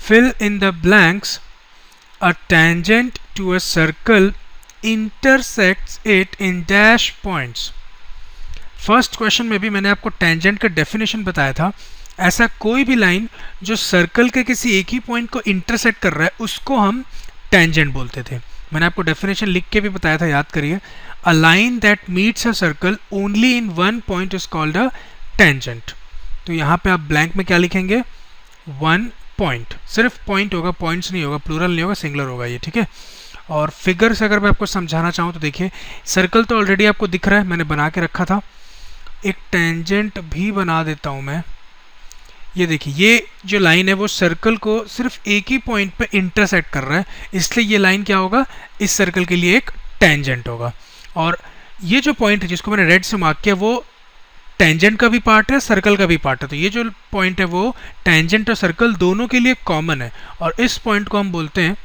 fill in the blanks. A tangent to a circle intersects it in dash points. First question में भी मैंने आपको tangent का definition बताया था. ऐसा कोई भी लाइन जो सर्कल के किसी एक ही पॉइंट को इंटरसेक्ट कर रहा है उसको हम टेंजेंट बोलते थे. मैंने आपको डेफिनेशन लिख के भी बताया था, याद करिए. A line that meets a circle only in one point is called a tangent. तो यहाँ पे आप ब्लैंक में क्या लिखेंगे? One point. सिर्फ पॉइंट होगा, पॉइंट्स नहीं होगा, प्लूरल नहीं होगा, सिंगुलर होगा ये, ठीक है. और फिगर से अगर मैं आपको समझाना चाहूँ तो देखिए, सर्कल तो ऑलरेडी आपको दिख रहा है, मैंने बना के रखा था. एक टेंजेंट भी बना देता हूँ मैं. ये देखिए, ये जो लाइन है वो सर्कल को सिर्फ एक ही पॉइंट पे इंटरसेक्ट कर रहा है, इसलिए ये लाइन क्या होगा? इस सर्कल के लिए एक टेंजेंट होगा. और ये जो पॉइंट है जिसको मैंने रेड से मार्क किया वो टेंजेंट का भी पार्ट है, सर्कल का भी पार्ट है. तो ये जो पॉइंट है वो टेंजेंट और सर्कल दोनों के लिए कॉमन है, और इस पॉइंट को हम बोलते हैं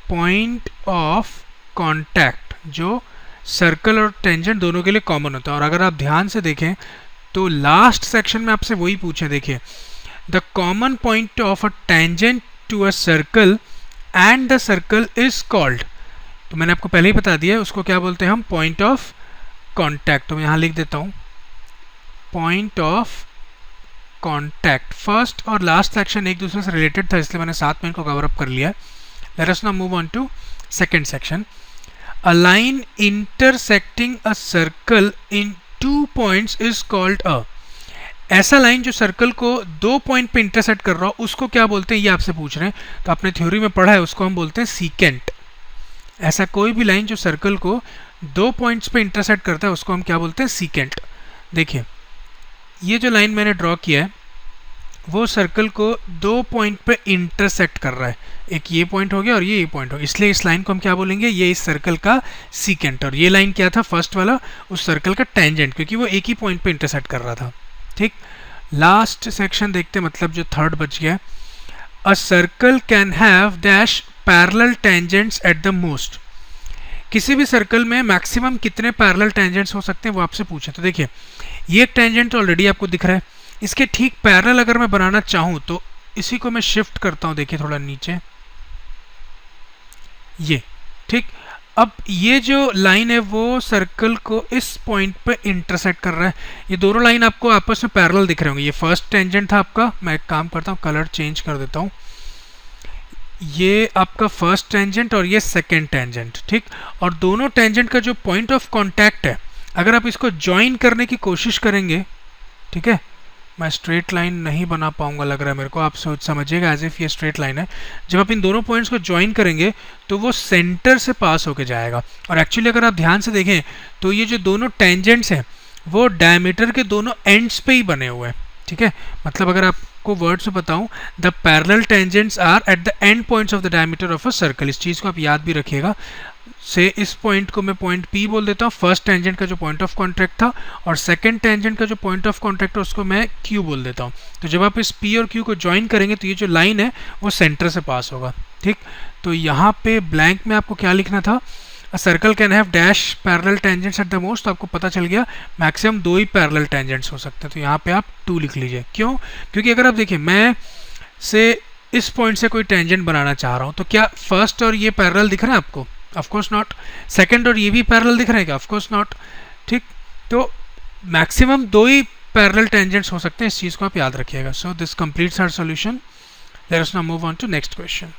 पॉइंट ऑफ कांटेक्ट, जो सर्कल और टेंजेंट दोनों के लिए कॉमन होता है. और अगर आप ध्यान से देखें तो लास्ट सेक्शन में आपसे वही पूछे, देखिए, the common point of a tangent to a circle and the circle is called. तो मैंने आपको पहले ही बता दिया है, उसको क्या बोलते हैं हम? Point of contact. तो मैं यहाँ लिख देता हूँ पॉइंट ऑफ कांटेक्ट. फर्स्ट और लास्ट सेक्शन एक दूसरे से रिलेटेड था, इसलिए मैंने साथ में इनको कवर अप कर लिया है. Let us now move on to second section. A line intersecting a circle in two points is called a. ऐसा लाइन जो सर्कल को दो पॉइंट पे इंटरसेक्ट कर रहा हो उसको क्या बोलते हैं, ये आपसे पूछ रहे हैं. तो आपने थ्योरी में पढ़ा है, उसको हम बोलते हैं सीकेंट. ऐसा कोई भी लाइन जो सर्कल को दो पॉइंट्स पे इंटरसेक्ट करता है उसको हम क्या बोलते हैं? सीकेंट. देखिए, ये जो लाइन मैंने ड्रॉ किया है वो सर्कल को दो पॉइंट पे इंटरसेक्ट कर रहा है. एक ये पॉइंट हो गया और ये पॉइंट हो गया, इसलिए इस लाइन को हम क्या बोलेंगे? ये इस सर्कल का सीकेंट. और ये लाइन क्या था? फर्स्ट वाला उस सर्कल का टेंजेंट, क्योंकि वो एक ही पॉइंट पे इंटरसेक्ट कर रहा था. ठीक. लास्ट सेक्शन देखते, मतलब जो थर्ड बच गया. A circle can have dash parallel tangents at the most. किसी भी सर्कल में मैक्सिमम कितने पैरेलल टेंजेंट्स हो सकते हैं वो आपसे पूछे. तो देखिए, ये एक टेंजेंट ऑलरेडी आपको दिख रहा है, इसके ठीक पैरेलल अगर मैं बनाना चाहूँ तो इसी को मैं शिफ्ट करता हूँ, देखिए थोड़ा नीचे, ये. ठीक. अब ये जो लाइन है वो सर्कल को इस पॉइंट पे इंटरसेक्ट कर रहा है. ये दोनों लाइन आपको आपस में पैरेलल दिख रहे होंगे. ये फर्स्ट टेंजेंट था आपका, मैं एक काम करता हूँ, कलर चेंज कर देता हूँ. ये आपका फर्स्ट टेंजेंट और ये सेकंड टेंजेंट. ठीक. और दोनों टेंजेंट का जो पॉइंट ऑफ कांटेक्ट है, अगर आप इसको ज्वाइन करने की कोशिश करेंगे, ठीक है, मैं स्ट्रेट लाइन नहीं बना पाऊंगा लग रहा है मेरे को, आप समझिएगा एज इफ ये स्ट्रेट लाइन है. जब आप इन दोनों पॉइंट्स को ज्वाइन करेंगे तो वो सेंटर से पास होके जाएगा. और एक्चुअली अगर आप ध्यान से देखें तो ये जो दोनों टेंजेंट्स हैं वो डायमीटर के दोनों एंड्स पे ही बने हुए हैं. ठीक है, मतलब अगर आपको वर्ड्स में बताऊं, the parallel tangents are at the end points of the diameter of a circle. इस चीज़ को आप याद भी रखिएगा. से इस पॉइंट को मैं पॉइंट P बोल देता हूँ, फर्स्ट टेंजेंट का जो पॉइंट ऑफ कांटेक्ट था, और सेकंड टेंजेंट का जो पॉइंट ऑफ कांटेक्ट है उसको मैं Q बोल देता हूँ. तो जब आप इस P और Q को ज्वाइन करेंगे तो ये जो लाइन है वो सेंटर से पास होगा. ठीक. तो यहाँ पे ब्लैंक में आपको क्या लिखना था? A circle can have dash parallel tangents at the most. तो आपको पता चल गया मैक्सिमम दो ही पैरेलल टेंजेंट्स हो सकते हैं. तो यहाँ पे आप 2 लिख लीजिए. क्यों? क्योंकि अगर आप देखिए, मैं से इस पॉइंट से कोई टेंजेंट बनाना चाह रहा हूँ, तो क्या फर्स्ट और ये पैरेलल दिख रहा है आपको? Of course not. सेकंड और ये भी पैरेलल दिख रहे हैं क्या? Of course not. ठीक. तो मैक्सिमम दो ही पैरेलल टेंजेंट्स हो सकते हैं, इस चीज़ को आप याद रखिएगा. So this completes our solution. Let us now move on to next question.